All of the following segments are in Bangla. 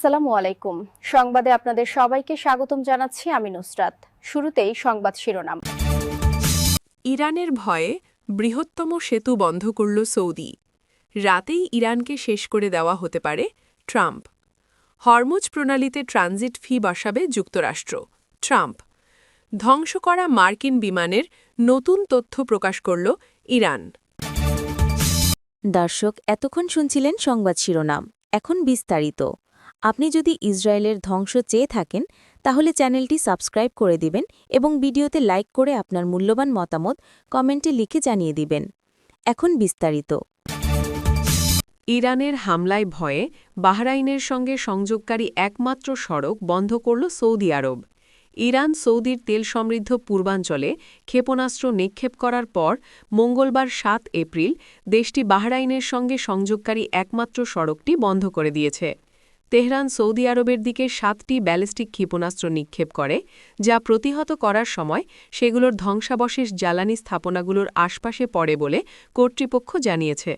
আসসালামু আলাইকুম। সংবাদে আপনাদের সবাইকে স্বাগতম জানাচ্ছি আমি নুসরাত। শুরুতেই সংবাদ শিরোনাম। ইরানের ভয়ে বৃহত্তম সেতু বন্ধ করল সৌদি। রাতেই ইরানকে শেষ করে দেওয়া হতে পারে ট্রাম্প। হরমুজ প্রণালীতে ট্রানজিট ফি বসাবে যুক্তরাষ্ট্র। ট্রাম্প ধ্বংস করা মার্কিন বিমানের নতুন তথ্য প্রকাশ করল ইরান। দর্শক, এতক্ষণ শুনছিলেন সংবাদ শিরোনাম। এখন বিস্তারিত। আপনি যদি ইসরায়েলের ধ্বংস চেয়ে থাকেন তাহলে চ্যানেলটি সাবস্ক্রাইব করে দিবেন এবং ভিডিওতে লাইক করে আপনার মূল্যবান মতামত কমেন্টে লিখে জানিয়ে দিবেন। এখন বিস্তারিত। ইরানের হামলায় ভয়ে বাহরাইনের সঙ্গে সংযোগকারী একমাত্র সড়ক বন্ধ করল সৌদি আরব। ইরান সৌদির তেল সমৃদ্ধ পূর্বাঞ্চলে ক্ষেপণাস্ত্র নিক্ষেপ করার পর মঙ্গলবার ৭ এপ্রিল দেশটি বাহরাইনের সঙ্গে সংযোগকারী একমাত্র সড়কটি বন্ধ করে দিয়েছে। তেহরান সৌদি আরবের দিকে ৭টি ব্যালিস্টিক ক্ষেপণাস্ত্র নিক্ষেপ করে, যা প্রতিহত করার সময় সেগুলোর ধ্বংসাবশেষ জ্বালানি স্থাপনাগুলোর আশপাশে পড়ে বলে কর্তৃপক্ষ জানিয়েছে।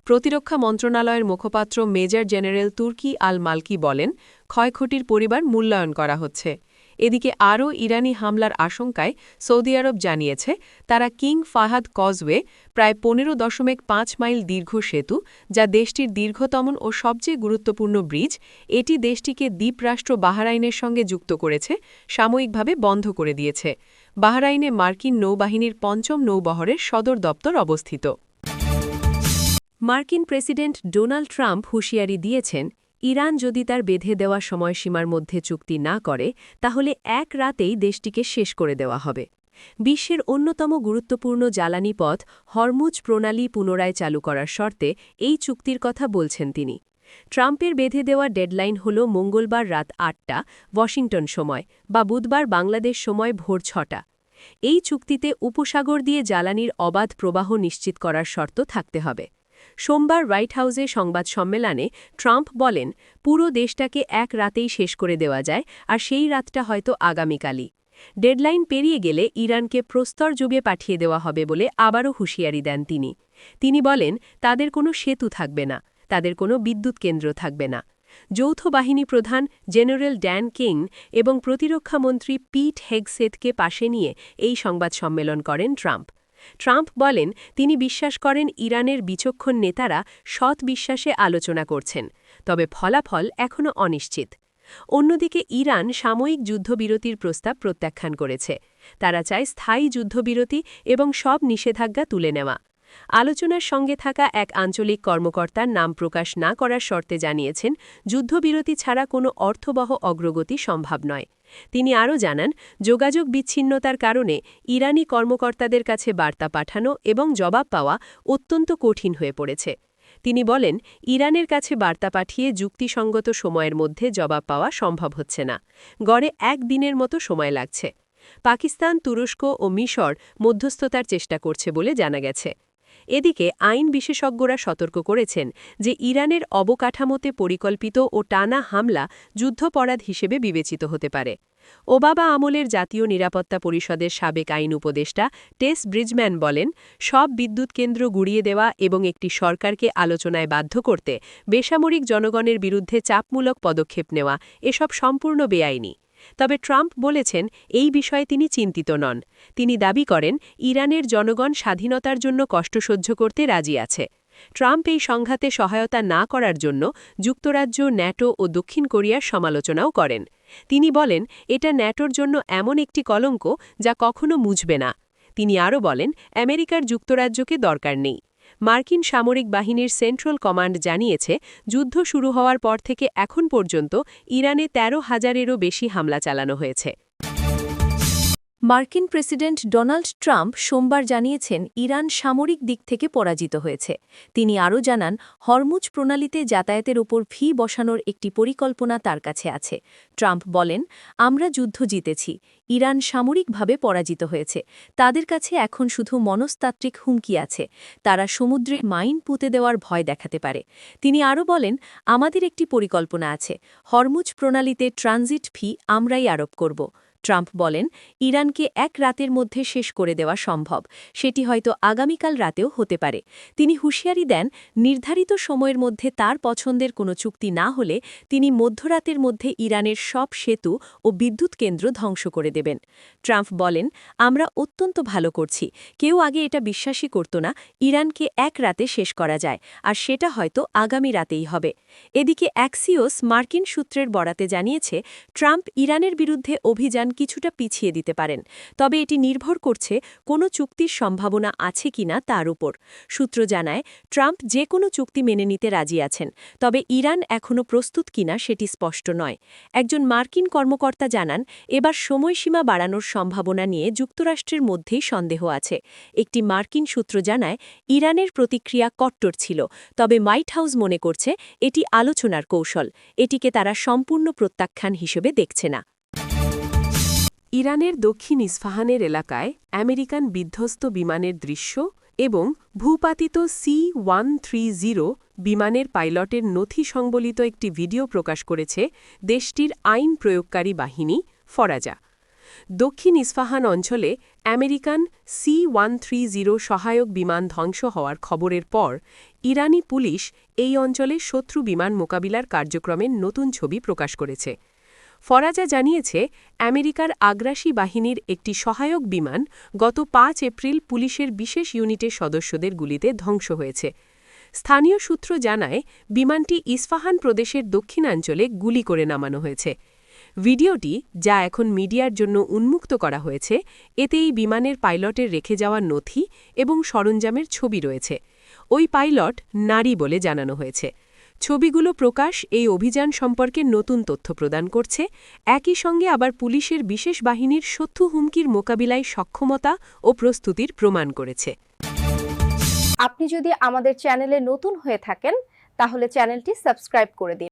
প্রতিরক্ষা মন্ত্রণালয়ের মুখপাত্র মেজর জেনারেল তুর্কি আল মালকি বলেন, ক্ষয়ক্ষতির পরিমাণ মূল্যায়ন করা হচ্ছে। এদিকে আরও ইরানি হামলার আশঙ্কায় সৌদি আরব জানিয়েছে তারা কিং ফাহাদ কজওয়ে, প্রায় ১৫.৫ মাইল দীর্ঘ সেতু, যা দেশটির দীর্ঘতম ও সবচেয়ে গুরুত্বপূর্ণ ব্রিজ, এটি দেশটিকে দ্বীপরাষ্ট্র বাহরাইনের সঙ্গে যুক্ত করেছে, সাময়িকভাবে বন্ধ করে দিয়েছে। বাহরাইনে মার্কিন নৌবাহিনীর ৫ম নৌবহরের সদর দপ্তর অবস্থিত। মার্কিন প্রেসিডেন্ট ডোনাল্ড ট্রাম্প হুঁশিয়ারি দিয়েছেন, ইরান যদি তার বেঁধে দেওয়া সময়সীমার মধ্যে চুক্তি না করে তাহলে এক রাতেই দেশটিকে শেষ করে দেওয়া হবে। বিশ্বের অন্যতম গুরুত্বপূর্ণ জ্বালানি পথ হরমুজ প্রণালী পুনরায় চালু করার শর্তে এই চুক্তির কথা বলছেন তিনি। ট্রাম্পের বেঁধে দেওয়া ডেডলাইন হল মঙ্গলবার রাত ৮টা ওয়াশিংটন সময় বা বুধবার বাংলাদেশ সময় ভোর ৬টা। এই চুক্তিতে উপসাগর দিয়ে জ্বালানির অবাধ প্রবাহ নিশ্চিত করার শর্ত থাকতে হবে। সোমবার হোয়াইট হাউসে সংবাদ সম্মেলনে ট্রাম্প বলেন, পুরো দেশটাকে এক রাতেই শেষ করে দেওয়া যায়, আর সেই রাতটা হয়তো আগামীকালই। ডেডলাইন পেরিয়ে গেলে ইরানকে প্রস্তর যুগে পাঠিয়ে দেওয়া হবে বলে আবারও হুঁশিয়ারি দেন তিনি। তিনি বলেন, তাদের কোনো সেতু থাকবে না, তাদের কোনো বিদ্যুৎ কেন্দ্র থাকবে না। যৌথ বাহিনী প্রধান জেনারেল ড্যান কিং এবং প্রতিরক্ষামন্ত্রী পিট হেগসেথকে পাশে নিয়ে এই সংবাদ সম্মেলন করেন ট্রাম্প। ট্রাম্প বলেন, তিনি বিশ্বাস করেন ইরানের বিচক্ষণ নেতারা সৎ বিশ্বাসে আলোচনা করছেন, তবে ফলাফল এখনও অনিশ্চিত। অন্যদিকে ইরান সাময়িক যুদ্ধবিরতির প্রস্তাব প্রত্যাখ্যান করেছে। তারা চায় স্থায়ী যুদ্ধবিরতি এবং সব নিষেধাজ্ঞা তুলে নেওয়া। আলোচনার সঙ্গে থাকা এক আঞ্চলিক কর্মকর্তার নাম প্রকাশ না করার শর্তে জানিয়েছেন, যুদ্ধবিরতি ছাড়া কোনো অর্থবহ অগ্রগতি সম্ভব নয়। তিনি আরও জানান, যোগাযোগ বিচ্ছিন্নতার কারণে ইরানি কর্মকর্তাদের কাছে বার্তা পাঠানো এবং জবাব পাওয়া অত্যন্ত কঠিন হয়ে পড়েছে। তিনি বলেন, ইরানের কাছে বার্তা পাঠিয়ে যুক্তিসঙ্গত সময়ের মধ্যে জবাব পাওয়া সম্ভব হচ্ছে না। গড়ে এক দিনের মতো সময় লাগছে। পাকিস্তান, তুরস্ক ও মিশর মধ্যস্থতার চেষ্টা করছে বলে জানা গেছে। এদিকে আইন বিশেষজ্ঞরা সতর্ক করেছেন যে ইরানের অবকাঠামোতে পরিকল্পিত ও টানা হামলা যুদ্ধাপরাধ হিসেবে বিবেচিত হতে পারে। ওবামা আমলের জাতীয় নিরাপত্তা পরিষদের সাবেক আইন উপদেষ্টা টেস ব্রিজম্যান বলেন, সব বিদ্যুৎ কেন্দ্র গুড়িয়ে দেওয়া এবং একটি সরকারকে আলোচনায় বাধ্য করতে বেসামরিক জনগণের বিরুদ্ধে চাপমূলক পদক্ষেপ নেওয়া এসব সম্পূর্ণ বেআইনি। তবে ট্রাম্প বলেছেন, এই বিষয়ে তিনি চিন্তিত নন। তিনি দাবি করেন, ইরানের জনগণ স্বাধীনতার জন্য কষ্ট সহ্য করতে রাজি আছে। ট্রাম্প এই সংঘাতে সহায়তা না করার জন্য যুক্তরাজ্য, ন্যাটো ও দক্ষিণ কোরিয়ার সমালোচনাও করেন। তিনি বলেন, এটা ন্যাটোর জন্য এমন একটি কলঙ্ক যা কখনো মুছবে না। তিনি আরও বলেন, আমেরিকার যুক্তরাজ্যকে দরকার নেই। মার্কিন সামরিক বাহিনীর সেন্ট্রাল কমান্ড জানিয়েছে, যুদ্ধ শুরু হওয়ার পর থেকে এখন পর্যন্ত ইরানে ১৩,০০০-এরও বেশি হামলা চালানো হয়েছে। মার্কিন প্রেসিডেন্ট ডোনাল্ড ট্রাম্প সোমবার জানিয়েছেন, ইরান সামরিক দিক থেকে পরাজিত হয়েছে। তিনি আরও জানান, হরমুজ প্রণালীতে যাতায়াতের ওপর ফি বসানোর একটি পরিকল্পনা তার কাছে আছে। ট্রাম্প বলেন, আমরা যুদ্ধ জিতেছি, ইরান সামরিকভাবে পরাজিত হয়েছে। তাদের কাছে এখন শুধু মনস্তাত্ত্বিক হুমকি আছে। তারা সমুদ্রে মাইন পুঁতে দেওয়ার ভয় দেখাতে পারে। তিনি আরও বলেন, আমাদের একটি পরিকল্পনা আছে, হরমুজ প্রণালীতে ট্রানজিট ফি আমরাই আরোপ করব। ট্রাম্প বলেন, ইরানকে এক রাতের মধ্যে শেষ করে দেওয়া সম্ভব, সেটি হয়তো আগামীকাল রাতেও হতে পারে। তিনি হুঁশিয়ারি দেন, নির্ধারিত সময়ের মধ্যে তার পছন্দের কোনো চুক্তি না হলে তিনি মধ্যরাতের মধ্যে ইরানের সব সেতু ও বিদ্যুৎ কেন্দ্র ধ্বংস করে দেবেন। ট্রাম্প বলেন, আমরা অত্যন্ত ভালো করছি, কেউ আগে এটা বিশ্বাসই করত না ইরানকে এক রাতে শেষ করা যায়, আর সেটা হয়তো আগামী রাতেই হবে। এদিকে অ্যাক্সিওস মার্কিন সূত্রের বরাতে জানিয়েছে, ট্রাম্প ইরানের বিরুদ্ধে অভিযান কিছুটা পিছিয়ে দিতে পারেন, তবে এটি নির্ভর করছে কোনো চুক্তির সম্ভাবনা আছে কিনা তার উপর। সূত্র জানায়, ট্রাম্প যে কোনো চুক্তি মেনে নিতে রাজি আছেন, তবে ইরান এখনও প্রস্তুত কিনা সেটি স্পষ্ট নয়। একজন মার্কিন কর্মকর্তা জানান, এবার সময়সীমা বাড়ানোর সম্ভাবনা নিয়ে যুক্তরাষ্ট্রের মধ্যেই সন্দেহ আছে। একটি মার্কিন সূত্র জানায়, ইরানের প্রতিক্রিয়া কট্টর ছিল, তবে হোয়াইট হাউস মনে করছে এটি আলোচনার কৌশল, এটিকে তারা সম্পূর্ণ প্রত্যাখ্যান হিসেবে দেখছে না। ইরানের দক্ষিণ ইস্ফাহানের এলাকায় আমেরিকান বিধ্বস্ত বিমানের দৃশ্য এবং ভূপাতিত C-130 বিমানের পাইলটের নথি সংবলিত একটি ভিডিও প্রকাশ করেছে দেশটির আইন প্রয়োগকারী বাহিনী ফরাজা। দক্ষিণ ইস্ফাহান অঞ্চলে আমেরিকান C-130 সহায়ক বিমান ধ্বংস হওয়ার খবরের পর ইরানি পুলিশ এই অঞ্চলে শত্রু বিমান মোকাবিলার কার্যক্রমের নতুন ছবি প্রকাশ করেছে। ফরাজা জানিয়েছে, আমেরিকার আগ্রাসী বাহিনীর একটি সহায়ক বিমান গত 5 এপ্রিল পুলিশের বিশেষ ইউনিটের সদস্যদের গুলিতে ধ্বংস হয়েছে। স্থানীয় সূত্র জানায়, বিমানটি ইস্ফাহান প্রদেশের দক্ষিণাঞ্চলে গুলি করে নামানো হয়েছে। ভিডিওটি, যা এখন মিডিয়ার জন্য উন্মুক্ত করা হয়েছে, এতে এই বিমানের পাইলটের রেখে যাওয়া নথি এবং সরঞ্জামের ছবি রয়েছে। ওই পাইলট নারী বলে জানানো হয়েছে। ছবিগুলো প্রকাশ এই অভিযান সম্পর্কে নতুন তথ্য প্রদান করছে, একই সঙ্গে আবার পুলিশের বিশেষ বাহিনীর শত্রু হুমকির মোকাবিলায় সক্ষমতা ও প্রস্তুতির প্রমাণ করেছে। আপনি যদি আমাদের চ্যানেলে নতুন হয়ে থাকেন, তাহলে চ্যানেলটি সাবস্ক্রাইব করে দিন।